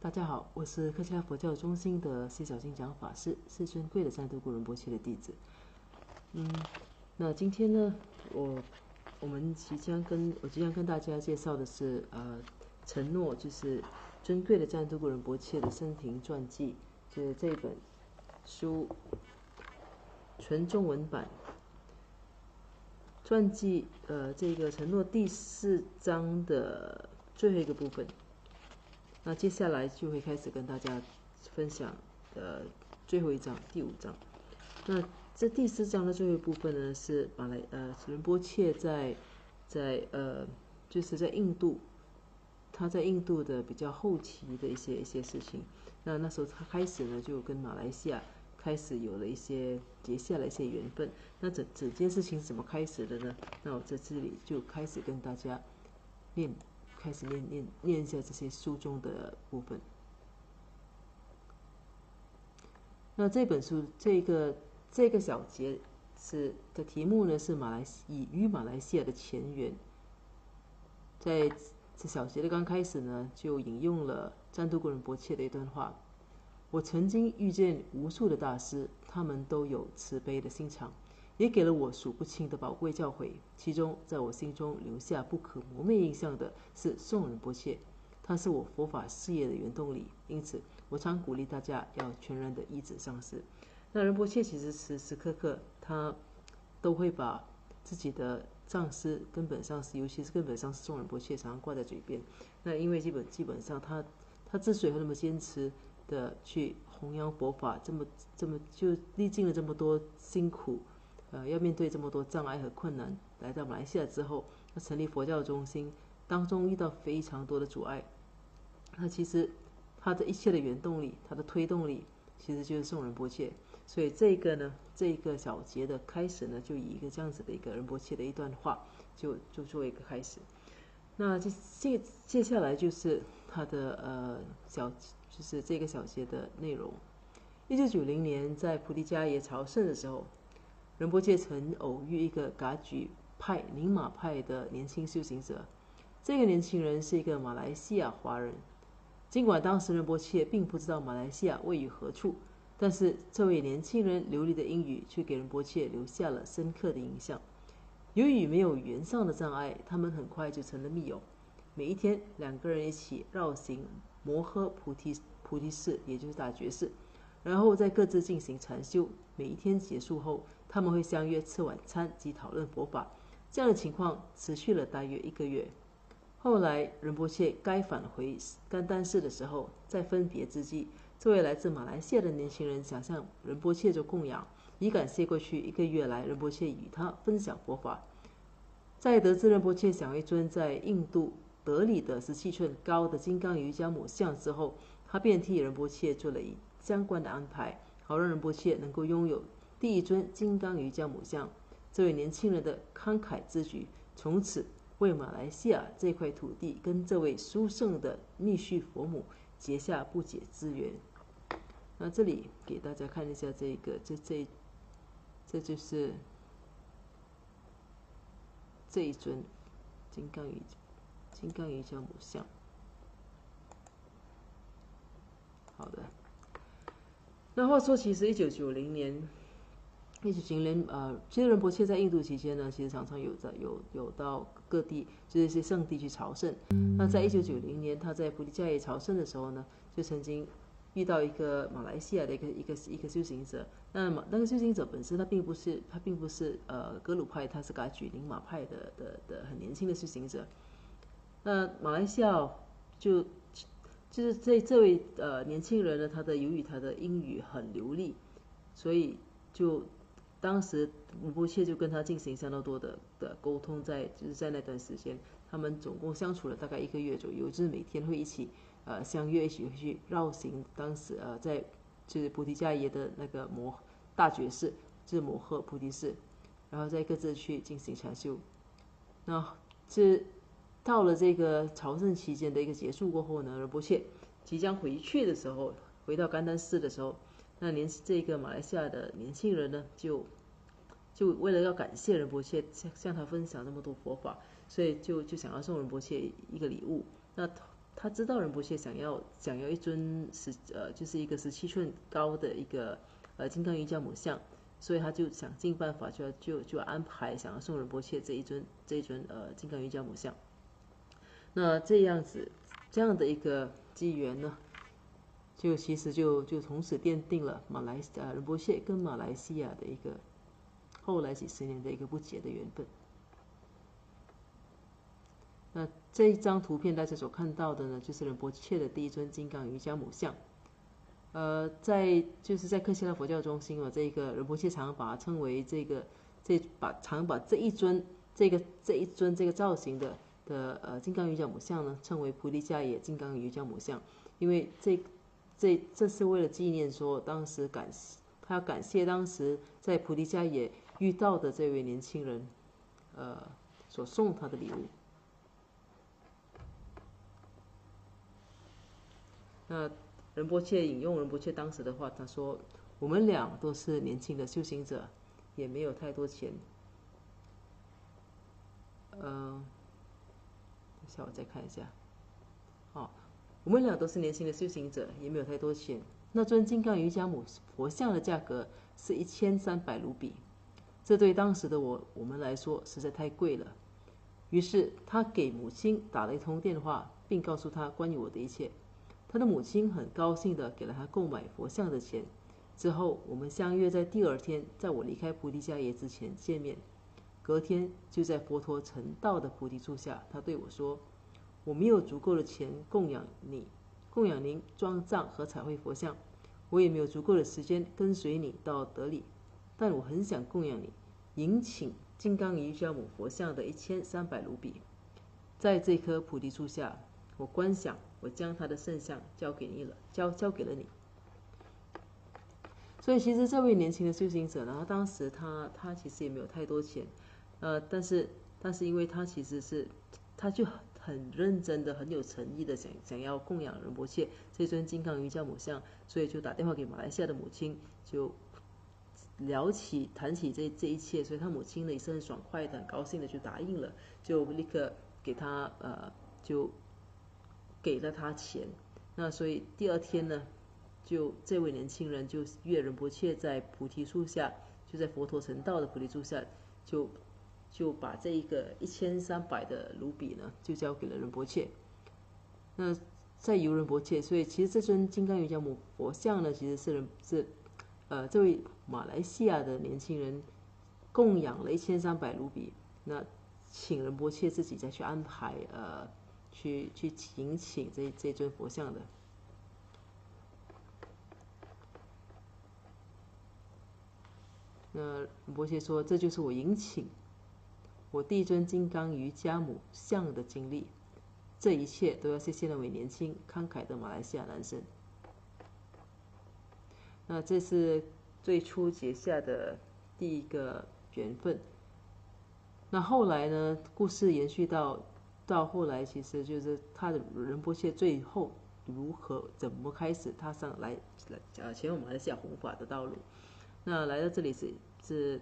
大家好，我是克家佛教中心的西小金讲法师，是尊贵的赞都古仁波切的弟子。那今天呢，我即将跟大家介绍的是承诺，就是尊贵的赞都古仁波切的生平传记，就是这本书纯中文版传记，这个承诺第4章的最后一个部分。那接下来就会开始跟大家分享最后一章第5章。那这第4章的最后一部分呢，是仁波切就是在印度，他在印度的比较后期的一些事情。那时候他开始呢，就跟马来西亚开始有了结下了一些缘分。那整件事情是怎么开始的呢？那我在这里就开始跟大家念一下这些书中的部分。那这本书这个小节的题目呢是与马来西亚的前缘。在这小节的刚开始呢，就引用了赞都古仁波切的一段话：我曾经遇见无数的大师，他们都有慈悲的心肠，也给了我数不清的宝贵教诲。其中在我心中留下不可磨灭印象的是宋仁波切，他是我佛法事业的原动力。因此我常鼓励大家要全然的依止上师。那仁波切其实时时刻刻他都会把自己的上师、根本上师，尤其是根本上师宋仁波切常常挂在嘴边。那因为基本上他之所以会那么坚持的去弘扬佛法，这么就历经了这么多辛苦，要面对这么多障碍和困难，来到马来西亚之后，他成立佛教中心当中遇到非常多的阻碍。那其实他的一切的原动力，他的推动力，其实就是宋仁波切。所以这个小节的开始呢，就以一个这样子的一个仁波切的一段话，就做一个开始。那接下来就是他的就是这个小节的内容。1990年在菩提迦耶朝圣的时候，仁波切曾偶遇一个噶举派宁玛派的年轻修行者。这个年轻人是一个马来西亚华人。尽管当时仁波切并不知道马来西亚位于何处，但是这位年轻人流利的英语却给仁波切留下了深刻的印象。由于没有语言上的障碍，他们很快就成了密友。每一天2个人一起绕行摩诃菩提寺，也就是大觉寺，然后再各自进行禅修。每一天结束后，他们会相约吃晚餐及讨论佛法。这样的情况持续了大约1个月。后来仁波切该返回甘丹寺的时候，在分别之际，这位来自马来西亚的年轻人想向仁波切做供养，以感谢过去1个月来仁波切与他分享佛法。在得知仁波切想一尊在印度德里的17寸高的金刚瑜伽母像之后，他便替仁波切做了相关的安排，好让仁波切能够拥有第1尊金刚瑜伽母像。这位年轻人的慷慨之举，从此为马来西亚这块土地跟这位殊胜的逆续佛母结下不解之缘。那这里给大家看一下这就是这一尊金刚瑜伽母像。好的。那话说，其实1990年，其实仁波切在印度期间呢，其实常常有到各地，就是一些圣地去朝圣。那在1990年，他在菩提迦耶朝圣的时候呢，就曾经遇到一个马来西亚的一个修行者。那个修行者本身他并不是格鲁派，他是噶举宁玛派的很年轻的修行者。那马来西亚就是这位年轻人呢，由于他的英语很流利，所以当时仁波切就跟他进行相当多的沟通，就是在那段时间，他们总共相处了大概1个月左右，就是每天会一起相约一起去绕行当时在就是菩提迦耶的那个大觉寺，就是摩诃菩提寺，然后再各自去进行禅修。那到了这个朝圣期间的一个结束过后呢，仁波切即将回去的时候，回到甘丹寺的时候，那这个马来西亚的年轻人呢，就为了要感谢仁波切向他分享那么多佛法，所以就想要送仁波切一个礼物。那他知道仁波切想要一尊就是一个17寸高的一个金刚瑜伽母像，所以他就想尽办法就安排想要送仁波切这一尊金刚瑜伽母像。那这样的一个机缘呢，就其实就从此奠定了仁波切跟马来西亚的一个后来几十年的一个不解的缘分。那这一张图片大家所看到的呢，就是仁波切的第一尊金刚瑜伽母像。在克西拉佛教中心这个仁波切常把它称为常把这一尊这个造型的金刚瑜伽母像呢，称为菩提迦耶金刚瑜伽母像，因为这是为了纪念说当时他要感谢当时在菩提迦耶遇到的这位年轻人所送他的礼物。那仁波切引用仁波切当时的话，他说：“我们俩都是年轻的修行者，也没有太多钱。”等一下我再看一下。我们俩都是年轻的修行者，也没有太多钱。那尊金刚瑜伽母佛像的价格是1300卢比，这对当时的我们来说实在太贵了。于是他给母亲打了一通电话，并告诉他关于我的一切。他的母亲很高兴地给了他购买佛像的钱。之后我们相约在第二天，在我离开菩提迦耶之前见面。隔天就在佛陀成道的菩提树下，他对我说：“我没有足够的钱供养您装藏和彩绘佛像，我也没有足够的时间跟随你到德里，但我很想供养你，迎请金刚瑜伽母佛像的1300卢比。在这棵菩提树下，我观想我将他的圣像交给了你。”所以其实这位年轻的修行者呢，当时他其实也没有太多钱，但是因为他其实他就很认真的、很有诚意的想要供养仁波切这尊金刚瑜伽母像，所以就打电话给马来西亚的母亲，就谈起这一切，所以他母亲呢也是很爽快的、很高兴的就答应了，就立刻给他就给了他钱。那所以第二天呢，就这位年轻人就约仁波切在菩提树下，就在佛陀成道的菩提树下，就把这一个1300的卢比呢，就交给了仁波切。那在由仁波切，所以其实这尊金刚瑜伽母佛像呢，其实是这位马来西亚的年轻人供养了1300卢比，那请仁波切自己再去安排去迎请这尊佛像的。那仁波切说：“这就是我迎请我第一尊金刚瑜伽母像的经历，这一切都要谢谢那位年轻慷慨的马来西亚男生。”那这是最初结下的第一个缘分。那后来呢，故事延续到后来，其实就是他的仁波切最后怎么开始踏上前往马来西亚弘法的道路。那来到这里是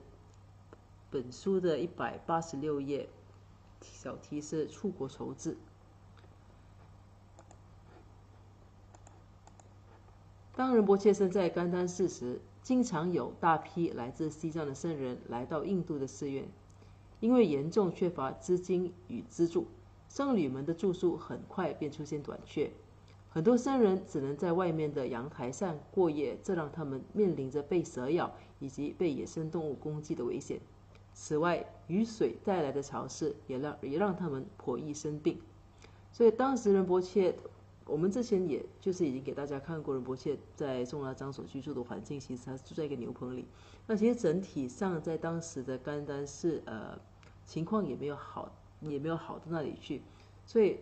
本书的186页，小题是出国筹字。当仁波切生在甘丹寺时，经常有大批来自西藏的僧人来到印度的寺院。因为严重缺乏资金与资助，僧侣们的住宿很快便出现短缺。很多僧人只能在外面的阳台上过夜，这让他们面临着被蛇咬以及被野生动物攻击的危险。此外，雨水带来的潮湿也让他们颇易生病。所以当时仁波切，我们之前也就是已经给大家看过仁波切在宋拉藏所居住的环境，其实他住在一个牛棚里。那其实整体上在当时的甘丹寺情况也没有好到那里去。所以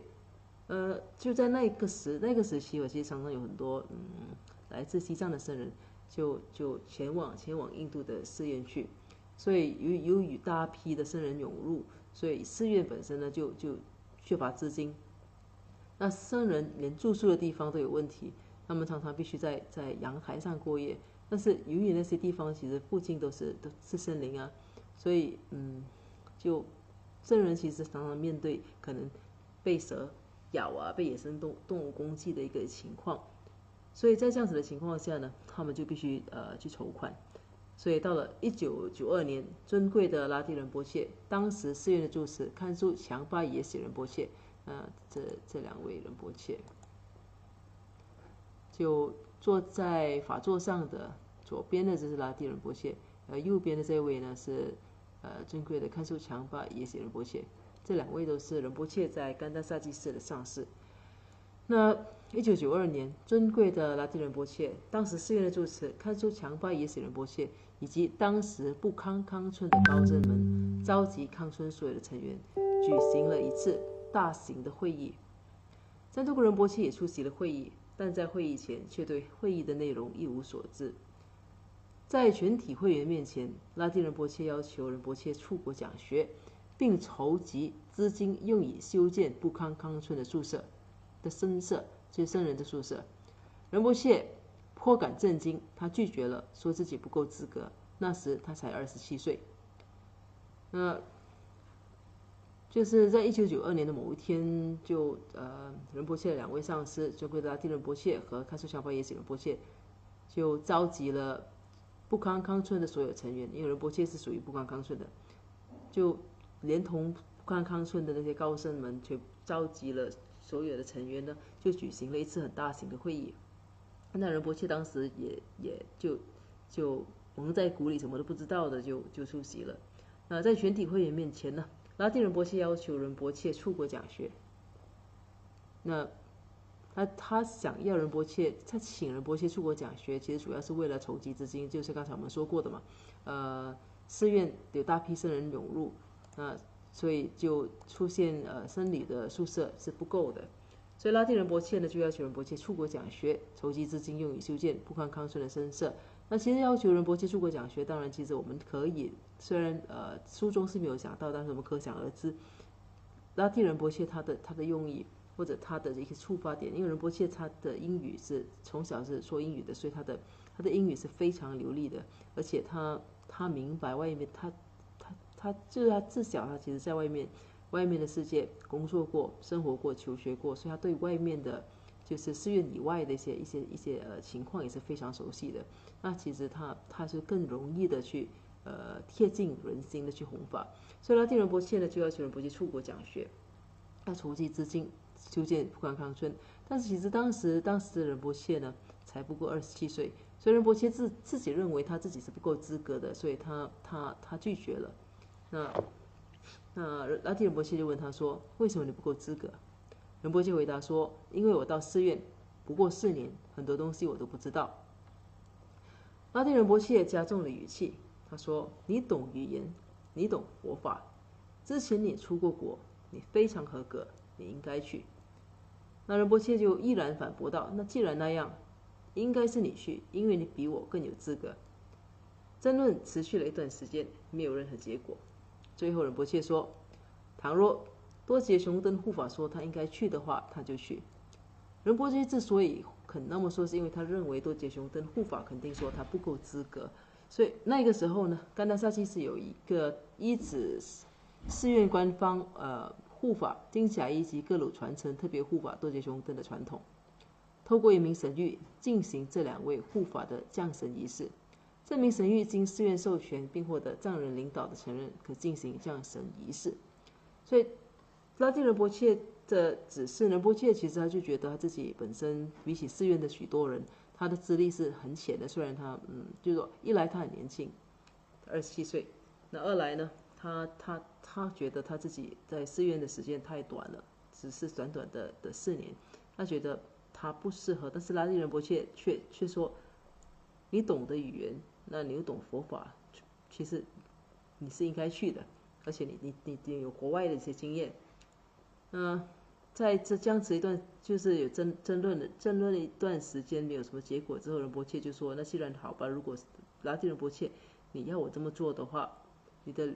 就在那个时期，我其实常常有很多来自西藏的僧人就前往印度的寺院去。所以由于大批的僧人涌入，所以寺院本身呢就缺乏资金。那僧人连住宿的地方都有问题，他们常常必须在阳台上过夜。但是由于那些地方其实附近都是森林啊，所以就僧人其实常常面对可能被蛇咬啊，被野生动物攻击的一个情况。所以在这样子的情况下呢，他们就必须去筹款。所以到了1992年，尊贵的拉蒂仁波切，当时寺院的住持看书强巴也喜仁波切，这两位仁波切就坐在法座上的左边的就是拉蒂仁波切，右边的这位呢是尊贵的看书强巴也喜仁波切。这两位都是仁波切在甘丹萨基寺的上师。那1992年，尊贵的拉蒂仁波切，当时寺院的住持看书强巴也喜仁波切，以及当时布康康村的高僧们，召集康村所有的成员，举行了一次大型的会议。赞多格仁波切也出席了会议，但在会议前却对会议的内容一无所知。在全体会员面前，拉蒂仁波切要求仁波切出国讲学，并筹集资金用以修建布康康村的宿舍的僧舍，就是僧人的宿舍。仁波切颇感震惊，他拒绝了，说自己不够资格。那时他才27岁。就是在1992年的某一天，就仁波切的两位上师，尊贵的拉蒂仁波切和看书强巴也喜仁波切，就召集了布康康村的所有成员，因为仁波切是属于布康康村的，就连同布康康村的那些高僧们，就召集了所有的成员呢，就举行了一次很大型的会议。那仁波切当时也就蒙在鼓里，什么都不知道的就出席了。在全体会员面前呢，拉蒂仁波切要求仁波切出国讲学。那他想要仁波切，他请仁波切出国讲学，其实主要是为了筹集资金，就是刚才我们说过的嘛。寺院有大批僧人涌入，所以就出现僧侣的宿舍是不够的，所以拉蒂仁波切呢就要求仁波切出国讲学，筹集资金用以修建布康康村的僧舍。那其实要求仁波切出国讲学，当然其实我们可以，虽然书中是没有讲到，但是我们可想而知，拉蒂仁波切他的用意或者他的一个触发点，因为仁波切他的英语是从小是说英语的，所以他的英语是非常流利的，而且他明白外面他就是他自小他其实在外面的世界工作过、生活过、求学过，所以他对外面的就是寺院以外的一些情况也是非常熟悉的。那其实他是更容易的去贴近人心的去弘法。所以拉蒂仁波切呢就要求仁波切出国讲学，要筹集资金修建布康康村。但是其实当时的仁波切呢才不过27岁，所以仁波切自己认为他自己是不够资格的，所以他拒绝了。那拉蒂仁波切就问他说：“为什么你不够资格？”仁波切回答说：“因为我到寺院不过4年，很多东西我都不知道。”拉蒂仁波切加重了语气，他说：“你懂语言，你懂佛法，之前你出过国，你非常合格，你应该去。”那仁波切就毅然反驳道：“那既然那样，应该是你去，因为你比我更有资格。”争论持续了一段时间，没有任何结果。最后仁波切说：“倘若多杰雄登护法说他应该去的话，他就去。”仁波切之所以肯那么说，是因为他认为多杰雄登护法肯定说他不够资格。所以那个时候呢，甘丹萨基是有一个依止寺院官方护法丁甲一及各鲁传承特别护法多杰雄登的传统，透过一名神谕进行这两位护法的降神仪式。这名神谕经寺院授权并获得藏人领导的承认，可进行降神仪式。所以拉蒂仁波切的指示，仁波切其实他就觉得他自己本身比起寺院的许多人，他的资历是很浅的。虽然他就是说一来他很年轻，27岁，那二来呢，他觉得他自己在寺院的时间太短了，只是短短的4年，他觉得他不适合。但是拉蒂仁波切却说，你懂得语言，那你又懂佛法，其实你是应该去的，而且你有国外的一些经验。在这样子一段就是有争论了一段时间，没有什么结果之后，仁波切就说：“那既然好吧，如果拉蒂仁波切你要我这么做的话，你的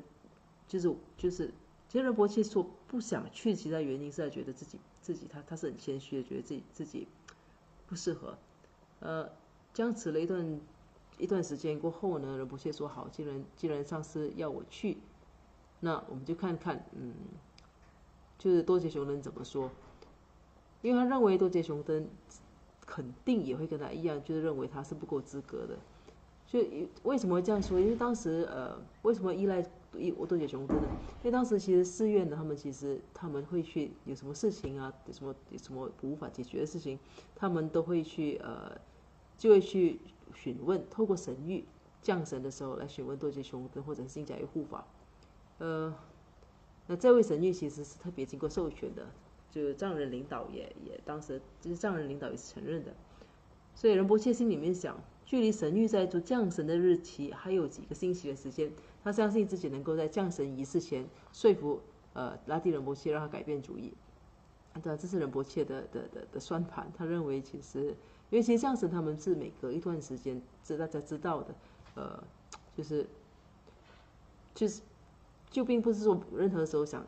就是，其实仁波切说不想去，其他原因是他觉得自己他是很谦虚的，觉得自己不适合。僵持了一段时间过后呢，仁波切说：“好，既然上师要我去，那我们就看看，就是多杰雄人怎么说。”因为他认为多杰雄登肯定也会跟他一样，就是认为他是不够资格的。所以为什么会这样说？因为当时为什么依赖多杰雄登呢？因为当时其实寺院呢，他们会去有什么事情啊，有什么无法解决的事情，他们都会去就会去询问，透过神谕降神的时候来询问多杰雄登或者是金甲玉护法。那这位神谕其实是特别经过授权的，就藏人领导也当时就是藏人领导也是承认的。所以仁波切心里面想，距离神谕在做降神的日期还有几个星期的时间，他相信自己能够在降神仪式前说服拉蒂仁波切让他改变主意。这是仁波切的算盘，他认为其实因为其实降神他们是每隔一段时间，这大家知道的，就并不是说任何时候想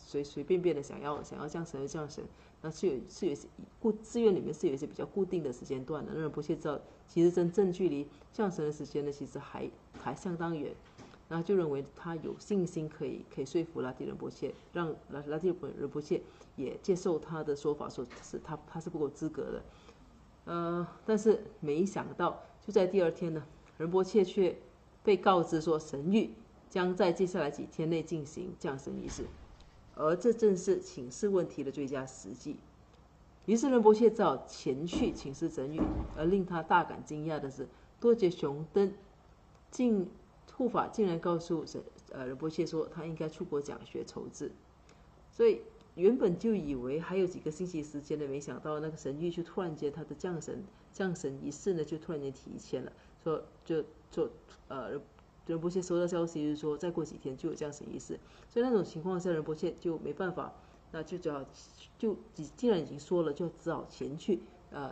随便便的想要降神就降神，那是有寺院里面是有一些比较固定的时间段的，让仁波切知道，其实真正距离降神的时间呢，其实还相当远。然后就认为他有信心可以说服拉蒂仁波切，让拉蒂仁波切也接受他的说法，说是他是不够资格的。但是没想到就在第二天呢，仁波切却被告知说神谕将在接下来几天内进行降神仪式，而这正是请示问题的最佳时机。于是仁波切只好前去请示神谕，而令他大感惊讶的是，多杰雄登护法竟然告诉仁波切说他应该出国讲学筹治，所以原本就以为还有几个星期时间的，没想到那个神谕就突然间他的降神仪式呢就突然间提前了，说仁波切收到消息就是说再过几天就有降神仪式，所以那种情况下仁波切就没办法，那就既然已经说了，就只好前去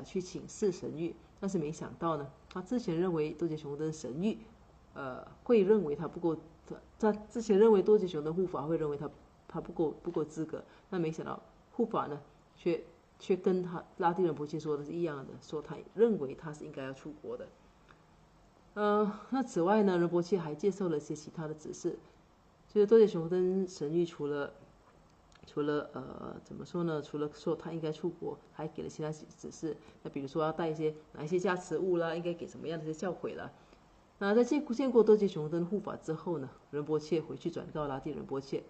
去请示神谕。但是没想到呢，他之前认为多杰雄登神谕会认为他不够，他之前认为多杰雄的护法会认为他不够资格，那没想到护法呢却跟他拉蒂仁波切说的是一样的，说他认为他是应该要出国的。那此外呢，仁波切还接受了一些其他的指示，就是多杰雄登神谕除了怎么说呢？除了说他应该出国，还给了其他指示。那比如说要带哪一些加持物啦，应该给什么样的一些教诲啦。那在见过多杰雄登护法之后呢，仁波切回去转告拉蒂仁波切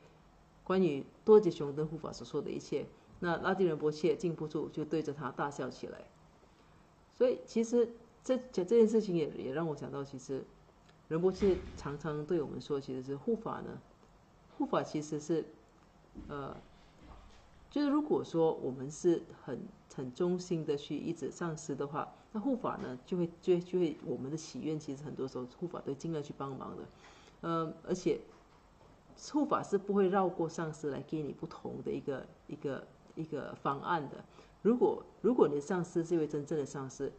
关于多杰雄登护法所说的一切。那拉蒂仁波切禁不住就对着他大笑起来。所以其实这件事情也让我想到，其实仁波切常常对我们说，其实是护法其实是就是如果说我们是很忠心的去一直上师的话，那护法呢就会我们的祈愿，其实很多时候护法都尽量去帮忙的。而且护法是不会绕过上师来给你不同的一个方案的。如果你的上师是一位真正的上师，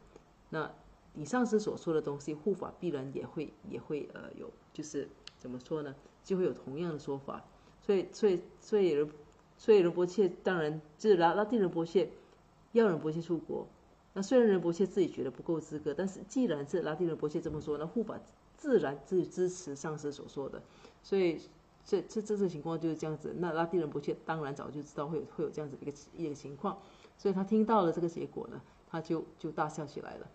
那你上师所说的东西，护法必然也会有，就是怎么说呢，就会有同样的说法。所以仁波切当然就是拉蒂仁波切要仁波切出国。那虽然仁波切自己觉得不够资格，但是既然是拉蒂仁波切这么说，那护法自然支持上师所说的。所以这情况就是这样子。那拉蒂仁波切当然早就知道会有这样子的一个情况，所以他听到了这个结果呢，他就大笑起来了。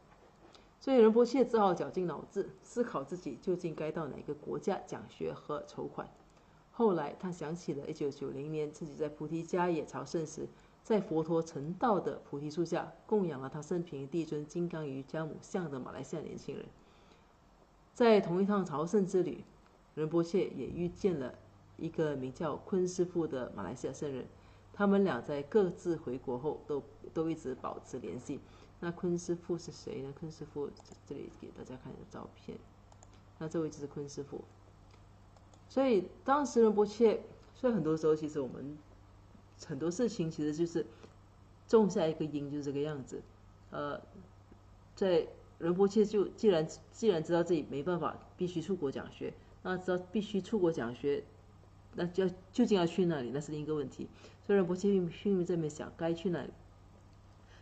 所以仁波切只好绞尽脑汁思考自己究竟该到哪个国家讲学和筹款。后来他想起了1990年自己在菩提迦叶朝圣时，在佛陀成道的菩提树下供养了他生平第一尊金刚瑜伽母像的马来西亚年轻人。在同一趟朝圣之旅，仁波切也遇见了一个名叫坤师傅的马来西亚圣人，他们俩在各自回国后都一直保持联系。那坤师傅是谁呢？坤师傅这里给大家看一个照片，那这位就是坤师傅。所以当时仁波切，所以很多时候其实我们很多事情其实就是种下一个因，就是这个样子。在仁波切就既然知道自己没办法，必须出国讲学，那知道必须出国讲学，那究竟要去哪里，那是另一个问题。所以仁波切拼命在那边想该去哪里。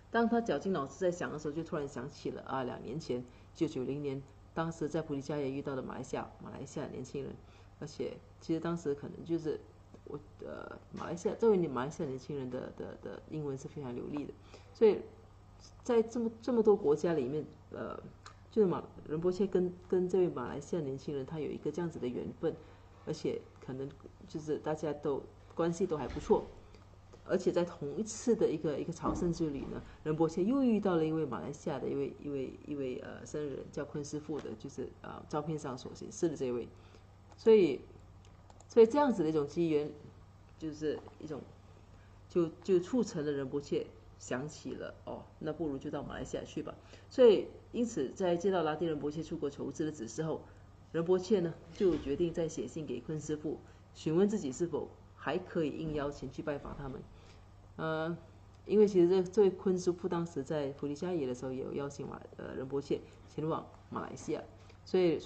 当他绞尽脑汁在想的时候，就突然想起了2年前1990年，当时在菩提迦叶遇到的马来西亚年轻人。而且其实当时可能就是马来西亚这位马来西亚年轻人的英文是非常流利的，所以在这么多国家里面，就是仁波切跟这位马来西亚年轻人他有一个这样子的缘分，而且可能就是大家都关系都还不错。而且在同一次的一个朝圣之旅呢，仁波切又遇到了一位马来西亚的一位僧人叫昆师傅的，就是照片上所显示的这位，所以这样子的一种机缘，就是一种就促成了仁波切想起了那不如就到马来西亚去吧。所以因此在接到拉蒂仁波切出国求知的指示后，仁波切呢就决定再写信给昆师傅，询问自己是否还可以应邀前去拜访他们。因为其实这位昆师傅当时在普利迦耶的时候也有邀请仁波切前往马来西亚，所以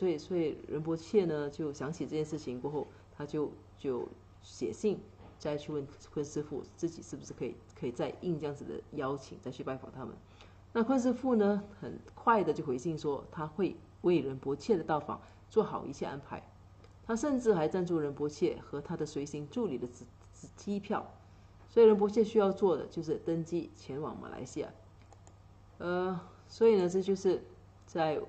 仁波切呢就想起这件事情过后，他就写信再去问昆师傅自己是不是可以再应这样子的邀请再去拜访他们。那昆师傅呢很快的就回信说他会为仁波切的到访做好一切安排，他甚至还赞助仁波切和他的随行助理的机票。所以仁波切需要做的就是登机前往马来西亚。所以呢，这就是在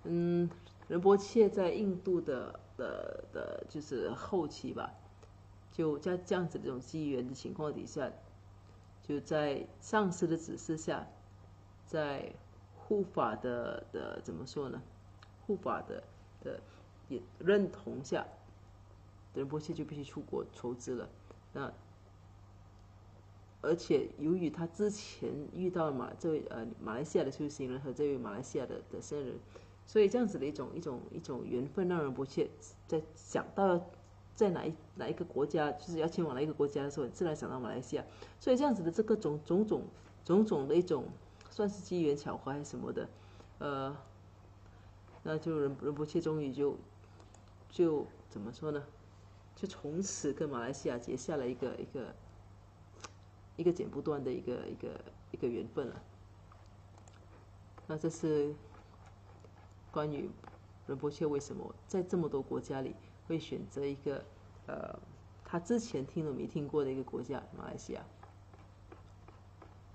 仁波切在印度的就是后期吧，就在这样子的这种机缘的情况底下，就在上师的指示下，在护法的怎么说呢？护法的也认同下，仁波切就必须出国求知了。那而且由于他之前遇到这位马来西亚的修行人和这位马来西亚的僧人，所以这样子的一种缘分，让仁波切在想到在哪一个国家，就是要前往哪一个国家的时候，自然想到马来西亚。所以这样子的这个种种的一种算是机缘巧合还是什么的，那就仁波切终于就怎么说呢？就从此跟马来西亚结下了一个剪不断的一个缘分了。那这是关于仁波切为什么在这么多国家里会选择一个他之前听都没听过的一个国家马来西亚。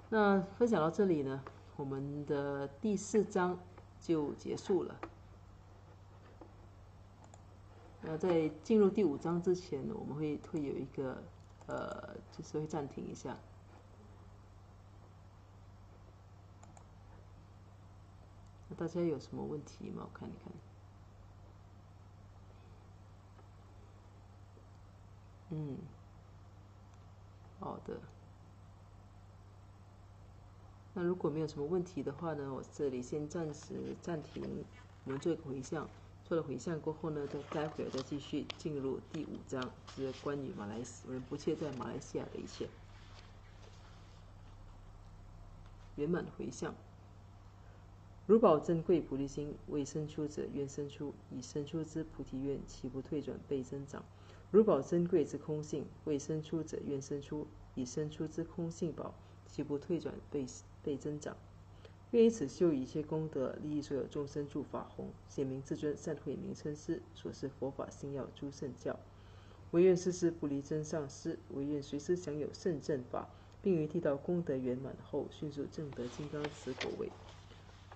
那分享到这里呢，我们的第4章就结束了。那在进入第5章之前呢，我们会有一个就是会暂停一下。大家有什么问题吗？我看一看。好的。那如果没有什么问题的话呢，我这里先暂时暂停，我们做一个回向。做了回向过后呢，待会儿再继续进入第5章，是关于仁波切在马来西亚的一切。圆满回向。如宝珍贵菩提心，未生出者愿生出，已生出之菩提愿，其不退转倍增长。如宝珍贵之空性，未生出者愿生出，已生出之空性宝，其不退转倍增长。愿以此修一切功德，利益所有众生助法弘，显明至尊善慧名称师，所示佛法心要诸圣教。唯愿世世不离真上师，唯愿随时享有圣正法，并于地道功德圆满后，迅速证得金刚持果位。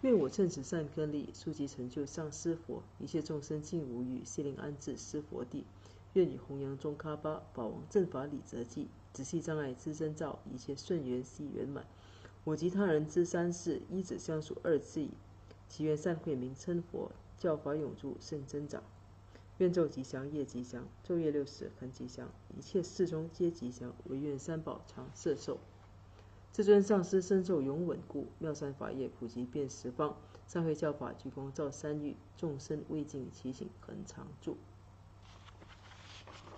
愿我趁此善根力，速即成就上师佛，一切众生尽无余，悉令安置师佛地。愿以弘扬中喀巴宝王正法理则记，直系障碍之征兆，一切顺缘悉圆满。我及他人之三世，依止相属2次矣。祈愿善慧名称佛，教法永驻圣增长。愿昼吉祥，夜吉祥，昼夜60恒吉祥，一切事中皆吉祥。唯愿三宝常摄受。至尊上师身受永稳固，妙善法业普及遍十方。善慧教法鞠躬照三域，众生未尽其行恒常住。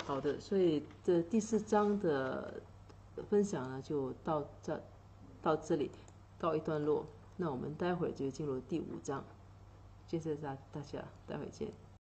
好的，所以这第4章的分享呢，就到这里告一段落。那我们待会儿就进入第5章，谢谢大家，待会儿见。